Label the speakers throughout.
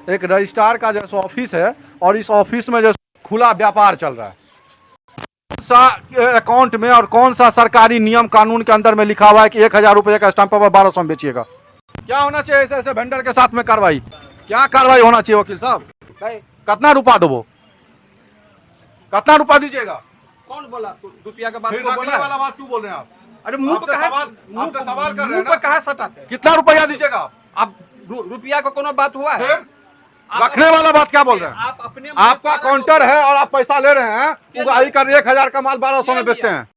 Speaker 1: एक रजिस्ट्रार का जैसे ऑफिस है और इस ऑफिस में जो खुला व्यापार चल रहा है, कौन सा अकाउंट में और कौन सा सरकारी नियम कानून के अंदर में लिखा हुआ है कि 1000 रुपये का स्टाम्प पेपर 1200 में बेचिएगा? क्या होना चाहिए ऐसे ऐसे वेंडर के साथ में कार्रवाई? क्या कार्रवाई होना चाहिए वकील साहब? कितना रुपया दो, कितना रुपया दीजिएगा?
Speaker 2: कौन बोला रुपया का बात?
Speaker 1: फिर रखने वाला बात क्यों बोल रहे हैं आप?
Speaker 2: अरे मुंह पे
Speaker 1: आपसे सवाल कर रहे हैं
Speaker 2: मुंह पे कहाँ सटाते हैं?
Speaker 1: कितना रुपया दीजिएगा आप?
Speaker 2: अब रुपया का कोनो बात हुआ है?
Speaker 1: फिर रखने वाला बात क्या बोल रहे हैं?
Speaker 2: आप अपने
Speaker 1: आपका काउंटर है और आप पैसा ले रहे हैं, उगाही कर 1000 का माल 1200 में बेचते हैं।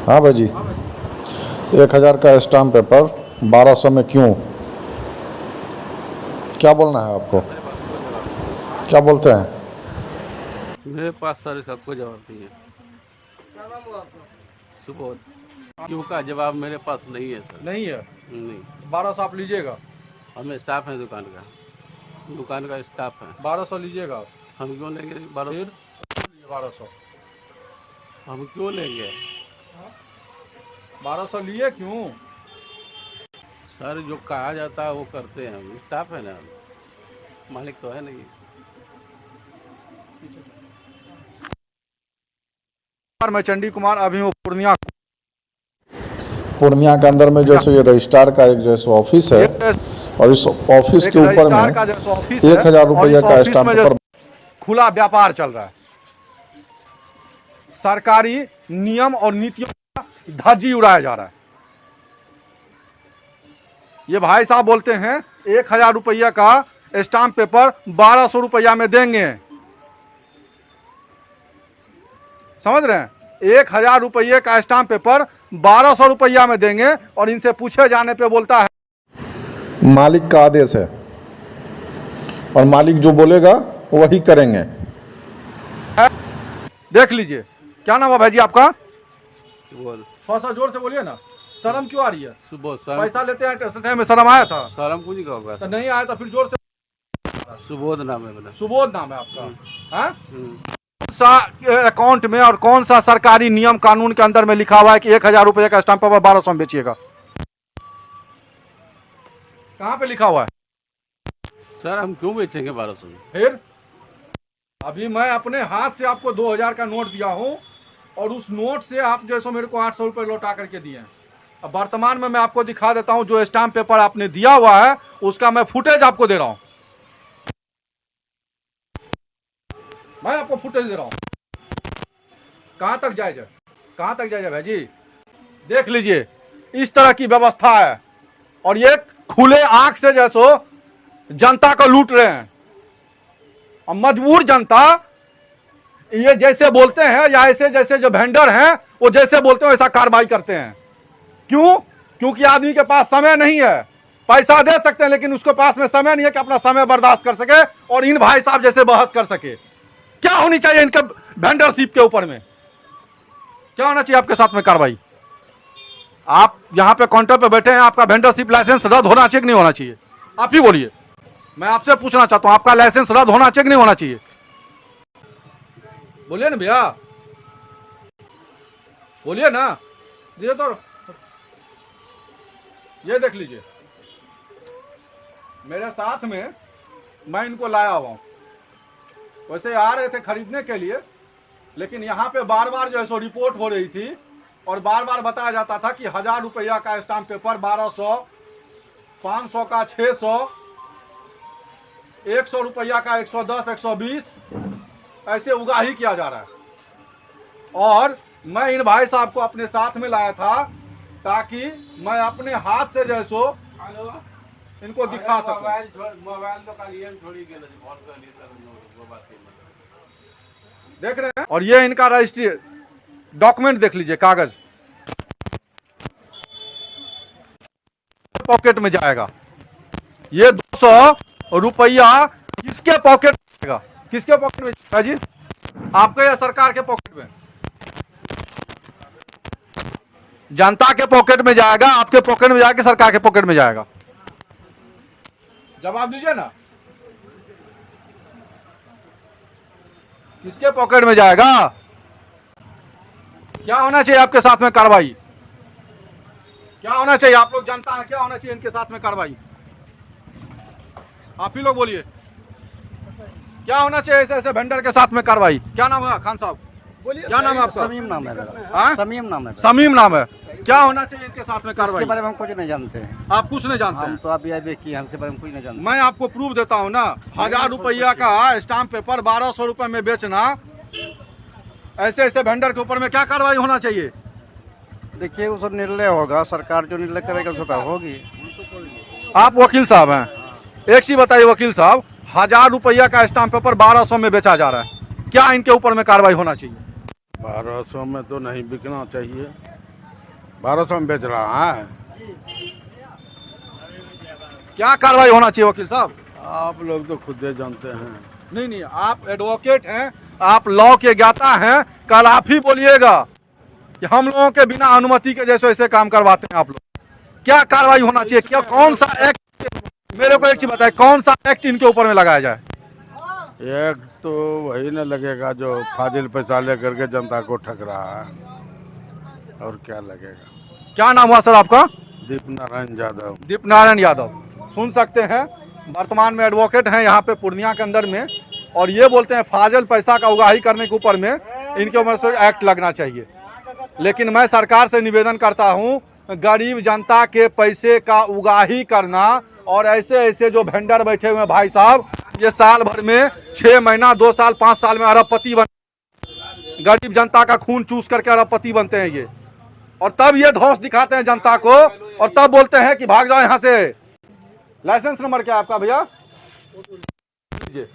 Speaker 3: हाँ भाई जी, 1000 का स्टाम्प पेपर 1200 में क्यों? क्या बोलना है आपको? क्या बोलते हैं?
Speaker 4: मेरे पास सारे सबको जवाब दिए। सुबोध। क्यों का जवाब मेरे पास नहीं है सर।
Speaker 1: नहीं है?
Speaker 4: नहीं,
Speaker 1: 1200 आप लीजिएगा?
Speaker 4: हमें स्टाफ है दुकान का स्टाफ है।
Speaker 1: 1200 लीजिएगा आप?
Speaker 4: हम क्यों लेंगे 1200?
Speaker 1: 1200
Speaker 4: हम क्यों लेंगे
Speaker 1: 1200 लिए क्यों?
Speaker 4: सर जो कहा जाता है वो करते हैं हम, स्टाफ है ना, मालिक तो है नहीं।
Speaker 1: मैं चंडी कुमार, अभी वो
Speaker 3: पूर्णिया के अंदर में जैसे ये रजिस्ट्रार का एक जैसे ऑफिस है और इस ऑफिस के ऊपर में 1000 रुपया का स्टाम्प पेपर
Speaker 1: खुला व्यापार चल रहा है। सरकारी नियम और नीतियों का धज्जी उड़ाया जा रहा है। ये भाई साहब बोलते हैं 1000 रुपया का स्टाम्प पेपर 1200 रुपया में देंगे। समझ रहे हैं? 1000 रुपये का स्टाम्प पेपर 1200 रुपया में देंगे और इनसे पूछे जाने पे बोलता है
Speaker 3: मालिक का आदेश है और मालिक जो बोलेगा वही करेंगे।
Speaker 1: देख लीजिए। क्या नाम है भाई जी आपका?
Speaker 4: सुबोध।
Speaker 1: थोड़ा सा जोर से बोलिए ना, शर्म क्यों आ रही है?
Speaker 4: सुबोध सर।
Speaker 1: पैसा लेते हैं टाइम में शर्म आया था?
Speaker 4: शर्म कुछ नहीं होगा।
Speaker 1: तो नहीं आया तो फिर जोर से।
Speaker 4: सुबोध नाम है मेरा।
Speaker 1: सुबोध नाम है आपका? हाँ? कौन सा अकाउंट में और कौन सा सरकारी नियम कानून के अंदर में लिखा हुआ है कि 1000 रुपये का स्टाम्प पेपर 1200 में बेचिएगा? कहाँ पे लिखा हुआ है?
Speaker 4: सर हम क्यों बेचेंगे 1200 में?
Speaker 1: फिर अभी मैं अपने हाथ से आपको 2000 का नोट दिया हूं और उस नोट से आप जैसे मेरे को 800 रुपये लौटा करके दिए हैं। अब वर्तमान में मैं आपको दिखा देता हूं, जो स्टाम्प पेपर आपने दिया हुआ है उसका मैं फुटेज आपको दे रहा हूं। मैं आपको फुटेज दे रहा हूं। कहां तक जायज है? कहां तक जायज है भाई जी? देख लीजिए, इस तरह की व्यवस्था है और ये खुले आंख से जैसो जनता को लूट रहे हैं। और मजबूर जनता ये जैसे बोलते हैं या ऐसे जैसे जो वेंडर हैं वो जैसे बोलते हैं वैसा कार्रवाई करते हैं। क्यों? क्योंकि आदमी के पास समय नहीं है। पैसा दे सकते हैं लेकिन उसके पास में समय नहीं है कि अपना समय बर्दाश्त कर सके और इन भाई साहब जैसे बहस कर सके। क्या होनी चाहिए इनके वेंडरशिप के ऊपर में? क्या होना चाहिए आपके साथ में कार्रवाई? आप यहां पे काउंटर पे बैठे हैं, आपका वेंडरशिप लाइसेंस रद्द होना चाहिए कि नहीं होना चाहिए? आप ही बोलिए। मैं आपसे पूछना चाहता हूं, आपका लाइसेंस रद्द होना चाहिए कि नहीं होना चाहिए? बोलिए ना भैया, बोलिए ना। ये तो ये देख लीजिए, मेरे साथ में मैं इनको लाया हुआ हूं। वैसे आ रहे थे खरीदने के लिए, लेकिन यहाँ पे बार बार जो है सो रिपोर्ट हो रही थी और बार बार बताया जाता था कि 1000 रुपया का स्टाम्प पेपर 1200, 500 का 600, 100 रुपया का 110, 120 ऐसे उगाही किया जा रहा है। और मैं इन भाई साहब को अपने साथ में लाया था ताकि मैं अपने हाथ से जो है सो इनको दिखा सकूं।
Speaker 4: मोबाइल तो
Speaker 1: देख रहे हैं? और ये इनका रजिस्ट्री डॉक्यूमेंट देख लीजिए, कागज पॉकेट में जाएगा। ये 200 रुपया किसके पॉकेट में जाएगा? किसके पॉकेट में जाएगा जी? आपके या सरकार के पॉकेट में? जनता के पॉकेट में जाएगा, आपके पॉकेट में जाएगा, सरकार के पॉकेट में जाएगा? जवाब दीजिए ना। किसके पॉकेट में जाएगा? क्या होना चाहिए आपके साथ में कार्रवाई? क्या होना चाहिए? आप लोग जानता है क्या होना चाहिए इनके साथ में कार्रवाई? आप ही लोग बोलिए, क्या होना चाहिए ऐसे ऐसे वेंडर के साथ में कार्रवाई? क्या नाम है खान साहब? क्या नाम है आपका?
Speaker 5: समीम नाम है मेरा।
Speaker 1: हाँ?
Speaker 5: समीम नाम है।
Speaker 1: समीम नाम है। क्या होना चाहिए इनके साथ में
Speaker 5: इसके
Speaker 1: कार्रवाई?
Speaker 5: बारे में हम कुछ नहीं जानते हैं।
Speaker 1: आप कुछ नहीं जानते
Speaker 5: हम
Speaker 1: हैं?
Speaker 5: तो अभी अभी किए, हमसे बारे में कुछ नहीं जानते।
Speaker 1: मैं आपको प्रूफ देता हूँ ना, 1000 रुपया का स्टाम्प पेपर 1200 रुपए में बेचना, ऐसे ऐसे वेंडर के ऊपर में क्या कार्रवाई होना चाहिए?
Speaker 5: देखिए उस निर्णय होगा, सरकार जो निर्णय करेगा उसको तो होगी।
Speaker 1: आप वकील साहब हैं, एक चीज बताइए वकील साहब, 1000 रुपया का स्टाम्प पेपर 1200 में बेचा जा रहा है, क्या इनके ऊपर में कार्रवाई होना चाहिए?
Speaker 6: 1200 में तो नहीं बिकना चाहिए। 1200 में बेच रहा है।
Speaker 1: क्या कार्रवाई होना चाहिए वकील साहब?
Speaker 6: आप लोग तो खुद ही जानते हैं।
Speaker 1: नहीं नहीं, आप एडवोकेट हैं, आप लॉ के ज्ञाता हैं, कल आप ही बोलिएगा कि हम लोगों के बिना अनुमति के जैसे ऐसे काम करवाते हैं आप लोग। क्या कार्रवाई होना चाहिए? क्या कौन सा एक्ट, मेरे को एक चीज बताए, कौन सा एक्ट इनके ऊपर में लगाया जाए?
Speaker 6: एक तो वही न लगेगा जो फाजिल पैसा लेकर के जनता को ठग रहा है, और क्या लगेगा।
Speaker 1: क्या नाम हुआ सर आपका?
Speaker 6: दीप नारायण यादव।
Speaker 1: दीप नारायण यादव। सुन सकते हैं, वर्तमान में एडवोकेट हैं यहाँ पे पूर्णिया के अंदर में, और ये बोलते हैं फाजिल पैसा का उगाही करने के ऊपर में इनके ऊपर से एक्ट लगना चाहिए। लेकिन मैं सरकार से निवेदन करता हूँ, गरीब जनता के पैसे का उगाही करना, और ऐसे ऐसे जो वेंडर बैठे हुए हैं भाई साहब, ये साल भर में 6 महीना 2 साल 5 साल में अरबपति बन, गरीब जनता का खून चूस करके अरबपति बनते हैं ये, और तब ये धौंस दिखाते हैं जनता को, और तब बोलते हैं कि भाग जाओ यहाँ से। लाइसेंस नंबर क्या है आपका भैया? लीजिए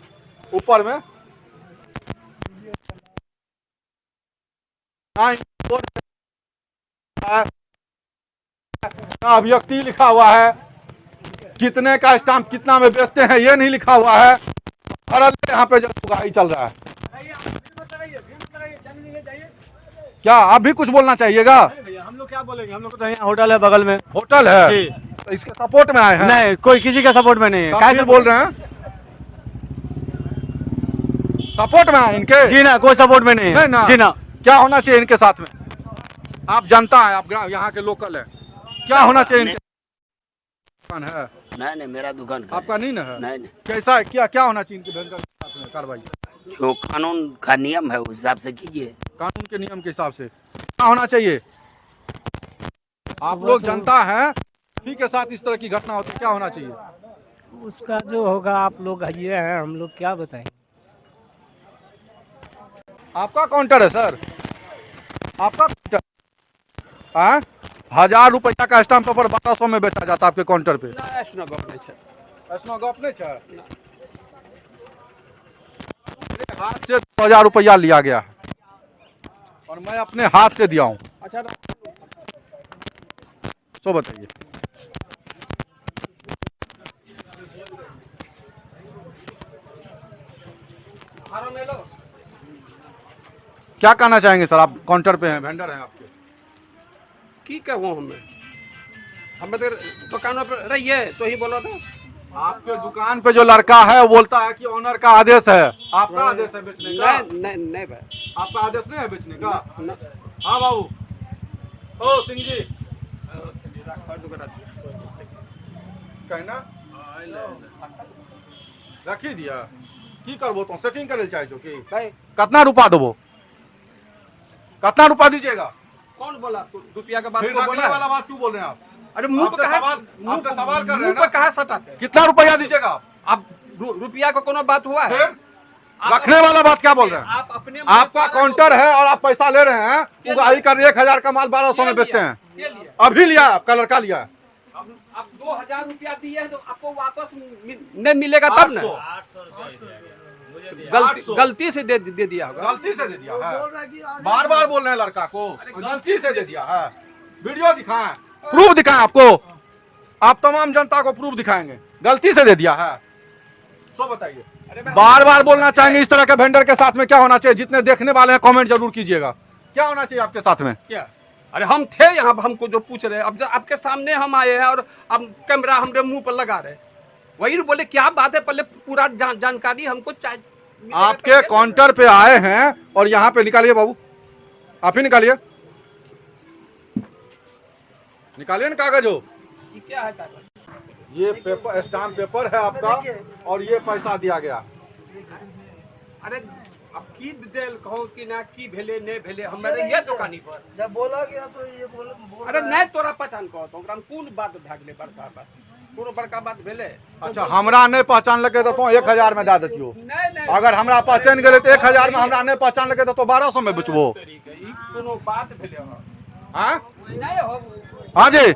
Speaker 1: ऊपर में अभिव्यक्ति लिखा हुआ है, कितने का स्टाम्प कितना में बेचते हैं ये नहीं लिखा हुआ है। यहाँ पे जब उगाही चल रहा है, क्या आप भी कुछ बोलना चाहिएगा?
Speaker 7: हम लोग क्या बोलेंगे, हम लोग तो यहाँ होटल है बगल में।
Speaker 1: होटल है तो इसके सपोर्ट में आए हैं?
Speaker 7: नहीं, कोई किसी का सपोर्ट में नहीं है।
Speaker 1: क्या बोल रहे हैं? सपोर्ट में आए इनके?
Speaker 7: जी ना, कोई सपोर्ट में नहीं है।
Speaker 1: ना।
Speaker 7: जी ना।
Speaker 1: क्या होना चाहिए इनके साथ में? आप जनता है, आप यहाँ के लोकल है, क्या होना चाहिए इनके? दुकान है?
Speaker 8: नहीं मेरा दुकान का
Speaker 1: आपका नहीं ना है?
Speaker 8: नहीं
Speaker 1: कैसा है, क्या क्या होना चाहिए इनके वेंडर के साथ में कार्रवाई?
Speaker 8: जो कानून का नियम है उस हिसाब से कीजिए।
Speaker 1: कानून के नियम के हिसाब से क्या होना चाहिए? आप लोग जनता हैं, ठीक के साथ इस तरह की घटना होती है, क्या होना चाहिए?
Speaker 9: उसका जो होगा, आप लोग ये हैं, हम लोग क्या बताएं।
Speaker 1: आपका काउंटर है सर? आपका काउंटर? 1000 रुपया का स्टाम्प पेपर 1200 में बेचा जाता है आपके काउंटर पे?
Speaker 2: ऐसनो गप नहीं छै।
Speaker 1: ऐसनो गप नहीं छै। मेरे हाथ से 2000 रुपया लिया गया है, और मैं अपने हाथ से दिया हूँ।
Speaker 2: अच्छा
Speaker 1: सो बताइए, क्या कहना चाहेंगे सर? आप काउंटर पे हैं, वेंडर हैं आपके।
Speaker 2: की कहूँ हमें तो दुकानों पर रहिए तो ही बोलो था।
Speaker 1: आपके दुकान पे जो लड़का है वो बोलता है कि ओनर का आदेश है, आपका आदेश है बेचने का?
Speaker 2: नहीं भाई,
Speaker 1: आपका आदेश नहीं है बेचने का? हाँ बाबू, ओ सिंह जी कहना रखी दिया की करबो तो सेटिंग करे चाहे जो कि
Speaker 2: भाई
Speaker 1: कितना रुपया देबो, कितना रुपया दीजिएगा?
Speaker 2: कौन बोला रुपया के बात
Speaker 1: फिर
Speaker 2: को
Speaker 1: रखने
Speaker 2: बोला?
Speaker 1: वाला बात क्यों बोल रहे हैं आप?
Speaker 2: अरे मुंह पे कहा,
Speaker 1: आपसे सवाल कर रहे हैं
Speaker 2: मुंह
Speaker 1: ना?
Speaker 2: पे कहा सटाते?
Speaker 1: कितना रुपया दीजिएगा आप?
Speaker 2: अब रुपया का कोनो बात हुआ है?
Speaker 1: फिर रखने वाला बात क्या बोल रहे हैं?
Speaker 2: आप अपने
Speaker 1: आपका काउंटर है और आप पैसा ले रहे हैं, उगाही कर 1000 का माल 1200 में बेचते हैं। अभी लिया है, आपका लड़का लिया है।
Speaker 2: अब 2000 रुपया दिए हैं तो आपको वापस नहीं मिलेगा तब ना। गलती से दे दिया होगा।
Speaker 1: गलती से दे दिया है, बार बार बोल रहे हैं लड़का को, गलती से दे दिया है। वीडियो दिखाएं, प्रूफ दिखाएं, आपको आप तमाम जनता को प्रूफ दिखाएंगे, गलती से दे दिया है। सो बताइए, बार बार बोलना चाहेंगे इस तरह के वेंडर के साथ में क्या होना चाहिए? जितने देखने वाले हैं कमेंट जरूर कीजिएगा, क्या होना चाहिए आपके साथ में?
Speaker 2: क्या? अरे हम थे यहाँ, हमको जो पूछ रहे हैं, अब आपके सामने हम आए हैं और अब कैमरा हमारे मुंह पर लगा रहे, वही बोले क्या बात है, पहले पूरा जानकारी हमको चाहिए।
Speaker 1: आपके काउंटर पे आए हैं और यहाँ पे निकालिए बाबू, आप ही निकालिए, निकालिए ना कागज हो।
Speaker 2: ये क्या है कागज?
Speaker 1: ये पेपर, स्टाम्प पेपर है आपका, और ये पैसा दिया गया।
Speaker 2: अरे अब की देल कहो कि ना की भेले ने भेले हमारे ये दुकानी पर
Speaker 5: जब बोला गया तो ये
Speaker 2: अरे नहीं तोरा पहचान कहो तो ओकरा में कौन बात भागले बड़का बात कोनो बड़का बात भेले।
Speaker 1: अच्छा हमरा नहीं पहचान लगे तो 1000 में दे देतियो।
Speaker 2: नहीं नहीं
Speaker 1: अगर हमरा पहचान गेले तो 1000 में, हमरा नहीं पहचान लगे तो 1200 में बेचबो।
Speaker 2: ई कोनो बात भेले हो।
Speaker 1: हाँ
Speaker 2: नहीं हो
Speaker 1: हाँ जी,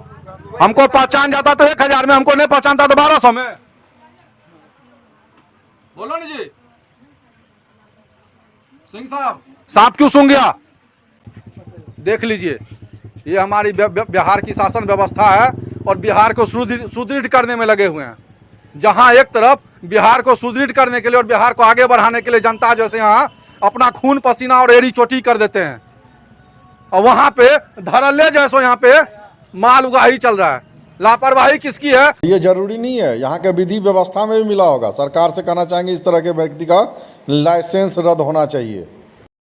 Speaker 1: हमको पहचान जाता तो 1000 में, हमको नहीं पहचानता तो 1200 में। बोलो ना जी सिंह साहब, सांप क्यों सूंघ गया? देख लीजिए, ये हमारी बिहार की शासन व्यवस्था है और बिहार को सुदृढ़ करने में लगे हुए हैं। जहां एक तरफ बिहार को सुदृढ़ करने के लिए और बिहार को आगे बढ़ाने के लिए जनता जैसे यहाँ अपना खून पसीना और एड़ी चोटी कर देते हैं, और वहां पे धड़ल्ले जैसो यहाँ पे माल उगाही चल रहा है। लापरवाही किसकी है?
Speaker 3: ये जरूरी नहीं है, यहाँ के विधि व्यवस्था में भी मिला होगा। सरकार से कहना चाहेंगे इस तरह के व्यक्ति का लाइसेंस रद्द होना चाहिए।